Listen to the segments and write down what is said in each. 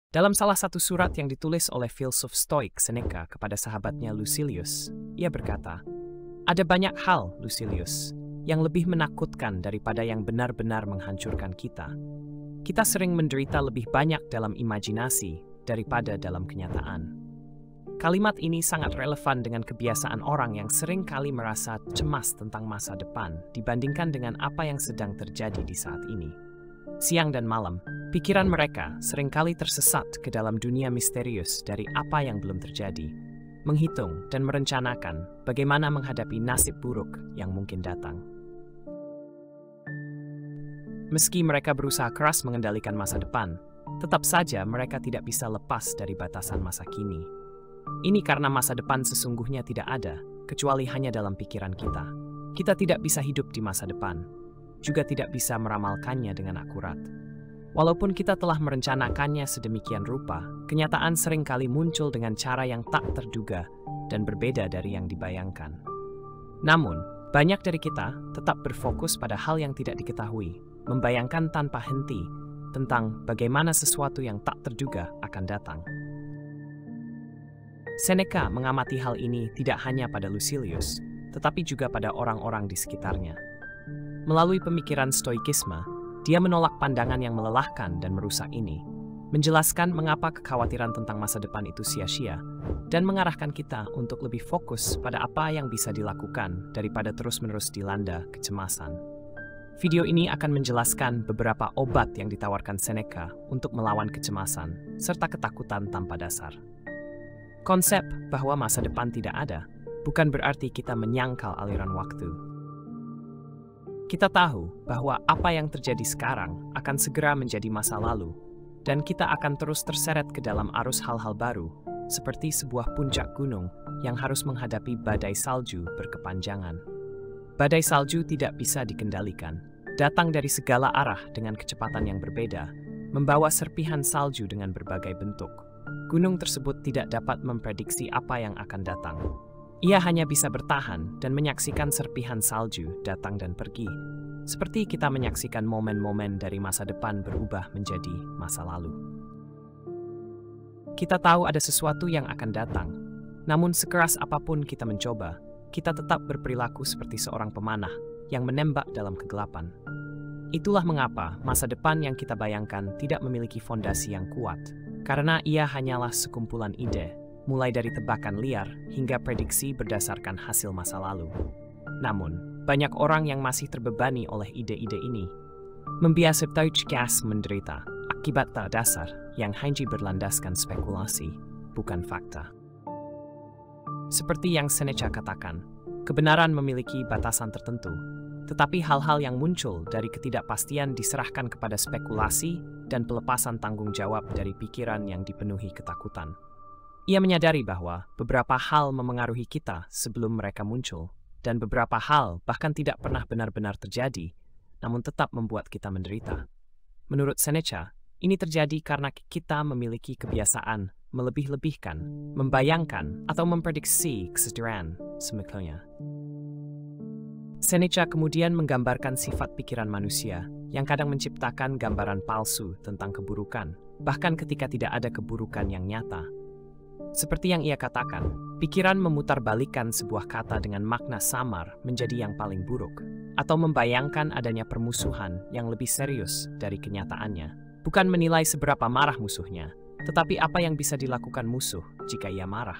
Dalam salah satu surat yang ditulis oleh filsuf Stoik Seneca kepada sahabatnya Lucilius, ia berkata, "Ada banyak hal, Lucilius, yang lebih menakutkan daripada yang benar-benar menghancurkan kita. Kita sering menderita lebih banyak dalam imajinasi daripada dalam kenyataan." Kalimat ini sangat relevan dengan kebiasaan orang yang sering kali merasa cemas tentang masa depan dibandingkan dengan apa yang sedang terjadi di saat ini. Siang dan malam, pikiran mereka seringkali tersesat ke dalam dunia misterius dari apa yang belum terjadi, menghitung dan merencanakan bagaimana menghadapi nasib buruk yang mungkin datang. Meski mereka berusaha keras mengendalikan masa depan, tetap saja mereka tidak bisa lepas dari batasan masa kini. Ini karena masa depan sesungguhnya tidak ada, kecuali hanya dalam pikiran kita. Kita tidak bisa hidup di masa depan, juga tidak bisa meramalkannya dengan akurat. Walaupun kita telah merencanakannya sedemikian rupa, kenyataan seringkali muncul dengan cara yang tak terduga dan berbeda dari yang dibayangkan. Namun, banyak dari kita tetap berfokus pada hal yang tidak diketahui, membayangkan tanpa henti tentang bagaimana sesuatu yang tak terduga akan datang. Seneca mengamati hal ini tidak hanya pada Lucilius, tetapi juga pada orang-orang di sekitarnya. Melalui pemikiran Stoikisme, dia menolak pandangan yang melelahkan dan merusak ini, menjelaskan mengapa kekhawatiran tentang masa depan itu sia-sia, dan mengarahkan kita untuk lebih fokus pada apa yang bisa dilakukan daripada terus-menerus dilanda kecemasan. Video ini akan menjelaskan beberapa obat yang ditawarkan Seneca untuk melawan kecemasan, serta ketakutan tanpa dasar. Konsep bahwa masa depan tidak ada bukan berarti kita menyangkal aliran waktu. Kita tahu bahwa apa yang terjadi sekarang akan segera menjadi masa lalu, dan kita akan terus terseret ke dalam arus hal-hal baru, seperti sebuah puncak gunung yang harus menghadapi badai salju berkepanjangan. Badai salju tidak bisa dikendalikan, datang dari segala arah dengan kecepatan yang berbeda, membawa serpihan salju dengan berbagai bentuk. Gunung tersebut tidak dapat memprediksi apa yang akan datang. Ia hanya bisa bertahan dan menyaksikan serpihan salju datang dan pergi, seperti kita menyaksikan momen-momen dari masa depan berubah menjadi masa lalu. Kita tahu ada sesuatu yang akan datang, namun sekeras apapun kita mencoba, kita tetap berperilaku seperti seorang pemanah yang menembak dalam kegelapan. Itulah mengapa masa depan yang kita bayangkan tidak memiliki fondasi yang kuat, karena ia hanyalah sekumpulan ide, mulai dari tebakan liar hingga prediksi berdasarkan hasil masa lalu. Namun, banyak orang yang masih terbebani oleh ide-ide ini. Membiasai gas menderita akibat tak dasar yang hanya berlandaskan spekulasi, bukan fakta. Seperti yang Seneca katakan, kebenaran memiliki batasan tertentu, tetapi hal-hal yang muncul dari ketidakpastian diserahkan kepada spekulasi dan pelepasan tanggung jawab dari pikiran yang dipenuhi ketakutan. Ia menyadari bahwa beberapa hal memengaruhi kita sebelum mereka muncul, dan beberapa hal bahkan tidak pernah benar-benar terjadi, namun tetap membuat kita menderita. Menurut Seneca, ini terjadi karena kita memiliki kebiasaan melebih-lebihkan, membayangkan, atau memprediksi kesederhanaan semacamnya. Seneca kemudian menggambarkan sifat pikiran manusia yang kadang menciptakan gambaran palsu tentang keburukan, bahkan ketika tidak ada keburukan yang nyata. Seperti yang ia katakan, pikiran memutarbalikkan sebuah kata dengan makna samar menjadi yang paling buruk, atau membayangkan adanya permusuhan yang lebih serius dari kenyataannya, bukan menilai seberapa marah musuhnya, tetapi apa yang bisa dilakukan musuh jika ia marah.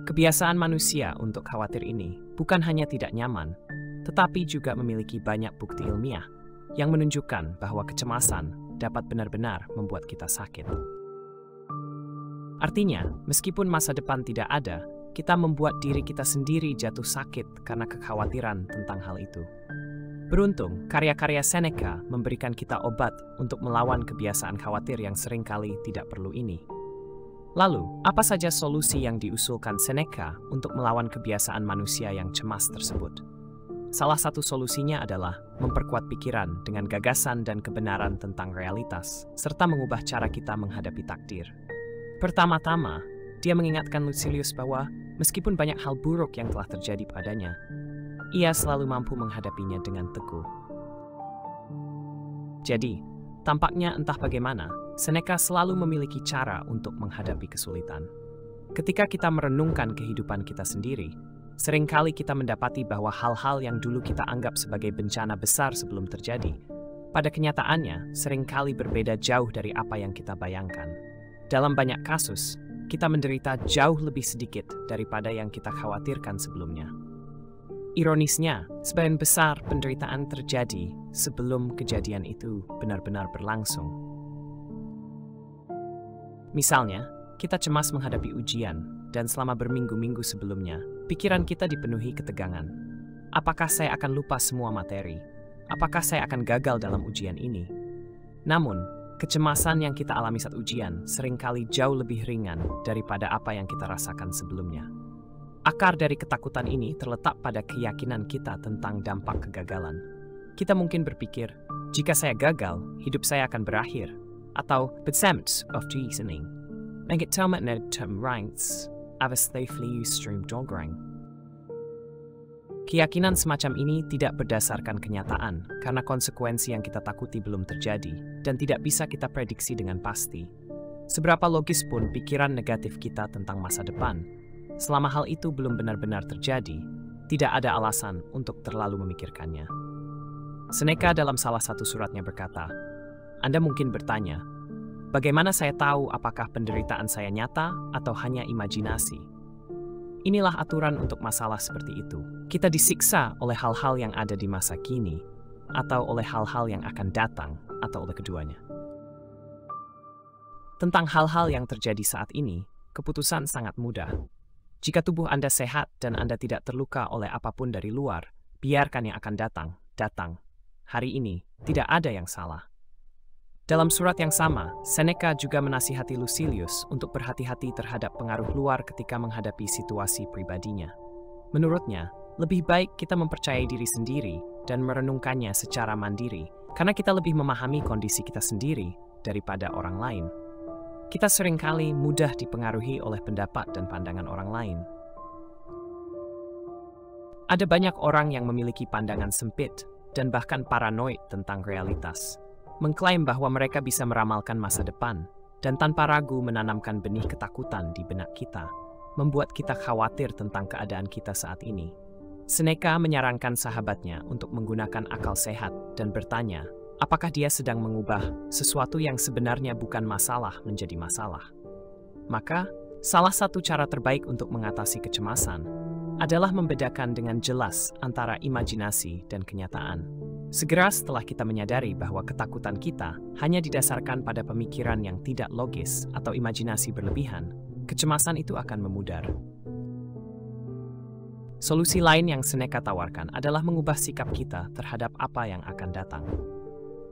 Kebiasaan manusia untuk khawatir ini bukan hanya tidak nyaman, tetapi juga memiliki banyak bukti ilmiah yang menunjukkan bahwa kecemasan dapat benar-benar membuat kita sakit. Artinya, meskipun masa depan tidak ada, kita membuat diri kita sendiri jatuh sakit karena kekhawatiran tentang hal itu. Beruntung, karya-karya Seneca memberikan kita obat untuk melawan kebiasaan khawatir yang seringkali tidak perlu ini. Lalu, apa saja solusi yang diusulkan Seneca untuk melawan kebiasaan manusia yang cemas tersebut? Salah satu solusinya adalah memperkuat pikiran dengan gagasan dan kebenaran tentang realitas, serta mengubah cara kita menghadapi takdir. Pertama-tama, dia mengingatkan Lucilius bahwa meskipun banyak hal buruk yang telah terjadi padanya, ia selalu mampu menghadapinya dengan teguh. Jadi, tampaknya entah bagaimana, Seneca selalu memiliki cara untuk menghadapi kesulitan. Ketika kita merenungkan kehidupan kita sendiri, seringkali kita mendapati bahwa hal-hal yang dulu kita anggap sebagai bencana besar sebelum terjadi, pada kenyataannya seringkali berbeda jauh dari apa yang kita bayangkan. Dalam banyak kasus, kita menderita jauh lebih sedikit daripada yang kita khawatirkan sebelumnya. Ironisnya, sebagian besar penderitaan terjadi sebelum kejadian itu benar-benar berlangsung. Misalnya, kita cemas menghadapi ujian, dan selama berminggu-minggu sebelumnya, pikiran kita dipenuhi ketegangan. Apakah saya akan lupa semua materi? Apakah saya akan gagal dalam ujian ini? Namun, kecemasan yang kita alami saat ujian seringkali jauh lebih ringan daripada apa yang kita rasakan sebelumnya. Akar dari ketakutan ini terletak pada keyakinan kita tentang dampak kegagalan. Kita mungkin berpikir, jika saya gagal, hidup saya akan berakhir. Atau, besamt of reasoning. Menget tamat ned term ranks, avas thefli stream dograng. Keyakinan semacam ini tidak berdasarkan kenyataan karena konsekuensi yang kita takuti belum terjadi dan tidak bisa kita prediksi dengan pasti. Seberapa logis pun pikiran negatif kita tentang masa depan, selama hal itu belum benar-benar terjadi, tidak ada alasan untuk terlalu memikirkannya. Seneca dalam salah satu suratnya berkata, Anda mungkin bertanya, bagaimana saya tahu apakah penderitaan saya nyata atau hanya imajinasi? Inilah aturan untuk masalah seperti itu. Kita disiksa oleh hal-hal yang ada di masa kini, atau oleh hal-hal yang akan datang, atau oleh keduanya. Tentang hal-hal yang terjadi saat ini, keputusan sangat mudah. Jika tubuh Anda sehat dan Anda tidak terluka oleh apapun dari luar, biarkan yang akan datang. Hari ini, tidak ada yang salah. Dalam surat yang sama, Seneca juga menasihati Lucilius untuk berhati-hati terhadap pengaruh luar ketika menghadapi situasi pribadinya. Menurutnya, lebih baik kita mempercayai diri sendiri dan merenungkannya secara mandiri, karena kita lebih memahami kondisi kita sendiri daripada orang lain. Kita seringkali mudah dipengaruhi oleh pendapat dan pandangan orang lain. Ada banyak orang yang memiliki pandangan sempit dan bahkan paranoid tentang realitas, mengklaim bahwa mereka bisa meramalkan masa depan, dan tanpa ragu menanamkan benih ketakutan di benak kita, membuat kita khawatir tentang keadaan kita saat ini. Seneca menyarankan sahabatnya untuk menggunakan akal sehat dan bertanya, apakah dia sedang mengubah sesuatu yang sebenarnya bukan masalah menjadi masalah. Maka, salah satu cara terbaik untuk mengatasi kecemasan adalah membedakan dengan jelas antara imajinasi dan kenyataan. Segera setelah kita menyadari bahwa ketakutan kita hanya didasarkan pada pemikiran yang tidak logis atau imajinasi berlebihan, kecemasan itu akan memudar. Solusi lain yang Seneca tawarkan adalah mengubah sikap kita terhadap apa yang akan datang.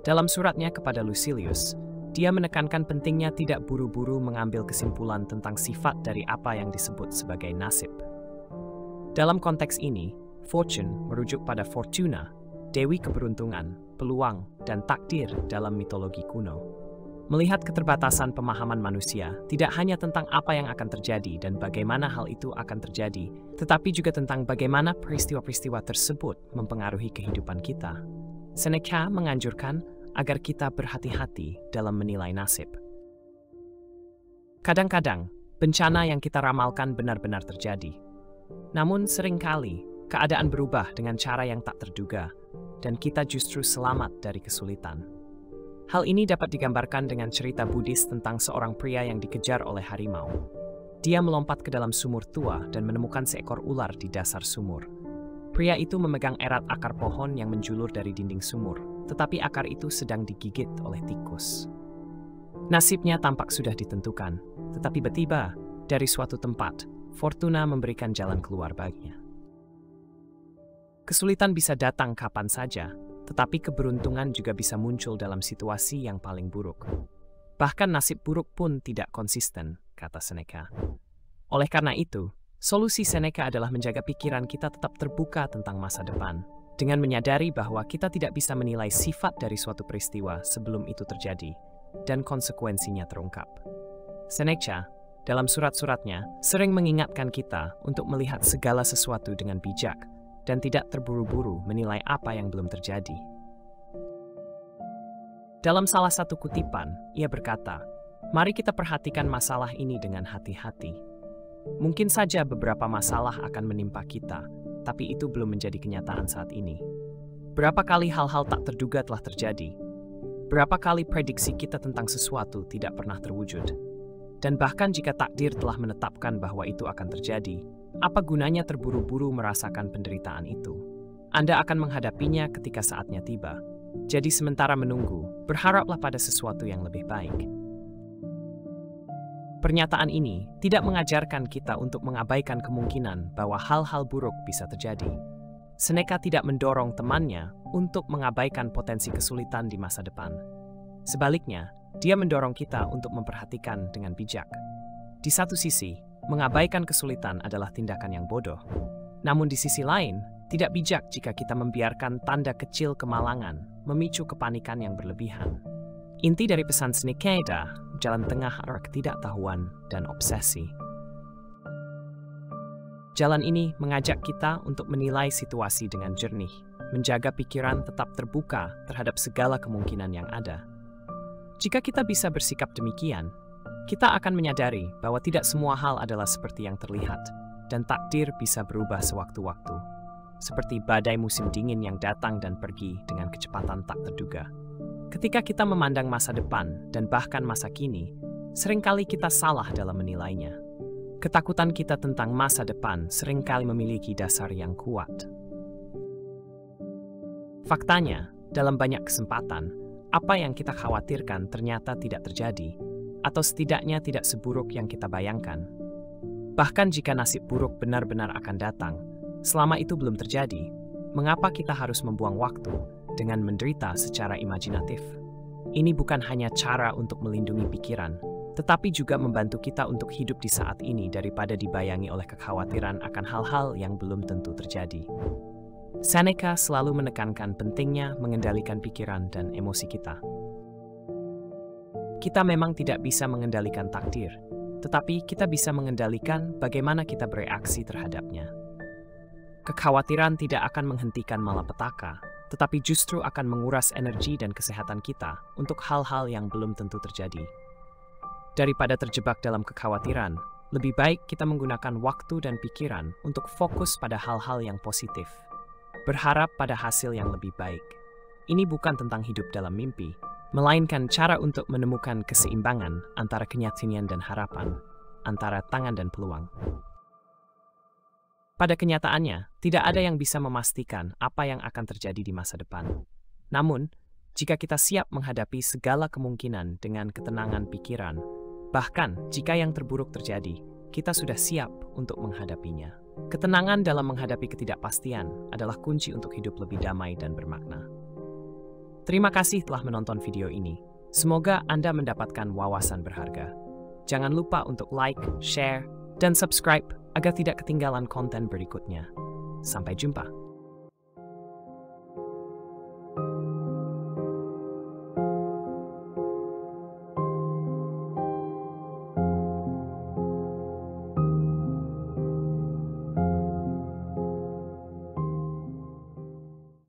Dalam suratnya kepada Lucilius, dia menekankan pentingnya tidak buru-buru mengambil kesimpulan tentang sifat dari apa yang disebut sebagai nasib. Dalam konteks ini, fortune merujuk pada Fortuna, dewi keberuntungan, peluang, dan takdir dalam mitologi kuno. Melihat keterbatasan pemahaman manusia, tidak hanya tentang apa yang akan terjadi dan bagaimana hal itu akan terjadi, tetapi juga tentang bagaimana peristiwa-peristiwa tersebut mempengaruhi kehidupan kita. Seneca menganjurkan agar kita berhati-hati dalam menilai nasib. Kadang-kadang, bencana yang kita ramalkan benar-benar terjadi. Namun seringkali, keadaan berubah dengan cara yang tak terduga, dan kita justru selamat dari kesulitan. Hal ini dapat digambarkan dengan cerita Buddhis tentang seorang pria yang dikejar oleh harimau. Dia melompat ke dalam sumur tua dan menemukan seekor ular di dasar sumur. Pria itu memegang erat akar pohon yang menjulur dari dinding sumur, tetapi akar itu sedang digigit oleh tikus. Nasibnya tampak sudah ditentukan, tetapi tiba-tiba dari suatu tempat, Fortuna memberikan jalan keluar baginya. Kesulitan bisa datang kapan saja, tetapi keberuntungan juga bisa muncul dalam situasi yang paling buruk. Bahkan nasib buruk pun tidak konsisten, kata Seneca. Oleh karena itu, solusi Seneca adalah menjaga pikiran kita tetap terbuka tentang masa depan, dengan menyadari bahwa kita tidak bisa menilai sifat dari suatu peristiwa sebelum itu terjadi, dan konsekuensinya terungkap. Seneca, dalam surat-suratnya, sering mengingatkan kita untuk melihat segala sesuatu dengan bijak, dan tidak terburu-buru menilai apa yang belum terjadi. Dalam salah satu kutipan, ia berkata, "Mari kita perhatikan masalah ini dengan hati-hati. Mungkin saja beberapa masalah akan menimpa kita, tapi itu belum menjadi kenyataan saat ini. Berapa kali hal-hal tak terduga telah terjadi? Berapa kali prediksi kita tentang sesuatu tidak pernah terwujud? Dan bahkan jika takdir telah menetapkan bahwa itu akan terjadi, apa gunanya terburu-buru merasakan penderitaan itu? Anda akan menghadapinya ketika saatnya tiba. Jadi sementara menunggu, berharaplah pada sesuatu yang lebih baik." Pernyataan ini tidak mengajarkan kita untuk mengabaikan kemungkinan bahwa hal-hal buruk bisa terjadi. Seneca tidak mendorong temannya untuk mengabaikan potensi kesulitan di masa depan. Sebaliknya, dia mendorong kita untuk memperhatikan dengan bijak. Di satu sisi, mengabaikan kesulitan adalah tindakan yang bodoh. Namun di sisi lain, tidak bijak jika kita membiarkan tanda kecil kemalangan memicu kepanikan yang berlebihan. Inti dari pesan Seneca adalah jalan tengah antara ketidaktahuan dan obsesi. Jalan ini mengajak kita untuk menilai situasi dengan jernih, menjaga pikiran tetap terbuka terhadap segala kemungkinan yang ada. Jika kita bisa bersikap demikian, kita akan menyadari bahwa tidak semua hal adalah seperti yang terlihat, dan takdir bisa berubah sewaktu-waktu, seperti badai musim dingin yang datang dan pergi dengan kecepatan tak terduga. Ketika kita memandang masa depan dan bahkan masa kini, seringkali kita salah dalam menilainya. Ketakutan kita tentang masa depan seringkali memiliki dasar yang kuat. Faktanya, dalam banyak kesempatan, apa yang kita khawatirkan ternyata tidak terjadi, atau setidaknya tidak seburuk yang kita bayangkan. Bahkan jika nasib buruk benar-benar akan datang, selama itu belum terjadi, mengapa kita harus membuang waktu dengan menderita secara imajinatif? Ini bukan hanya cara untuk melindungi pikiran, tetapi juga membantu kita untuk hidup di saat ini daripada dibayangi oleh kekhawatiran akan hal-hal yang belum tentu terjadi. Seneca selalu menekankan pentingnya mengendalikan pikiran dan emosi kita. Kita memang tidak bisa mengendalikan takdir, tetapi kita bisa mengendalikan bagaimana kita bereaksi terhadapnya. Kekhawatiran tidak akan menghentikan malapetaka, tetapi justru akan menguras energi dan kesehatan kita untuk hal-hal yang belum tentu terjadi. Daripada terjebak dalam kekhawatiran, lebih baik kita menggunakan waktu dan pikiran untuk fokus pada hal-hal yang positif, berharap pada hasil yang lebih baik. Ini bukan tentang hidup dalam mimpi, melainkan cara untuk menemukan keseimbangan antara kenyataan dan harapan, antara tangan dan peluang. Pada kenyataannya, tidak ada yang bisa memastikan apa yang akan terjadi di masa depan. Namun, jika kita siap menghadapi segala kemungkinan dengan ketenangan pikiran, bahkan jika yang terburuk terjadi, kita sudah siap untuk menghadapinya. Ketenangan dalam menghadapi ketidakpastian adalah kunci untuk hidup lebih damai dan bermakna. Terima kasih telah menonton video ini. Semoga Anda mendapatkan wawasan berharga. Jangan lupa untuk like, share, dan subscribe agar tidak ketinggalan konten berikutnya. Sampai jumpa.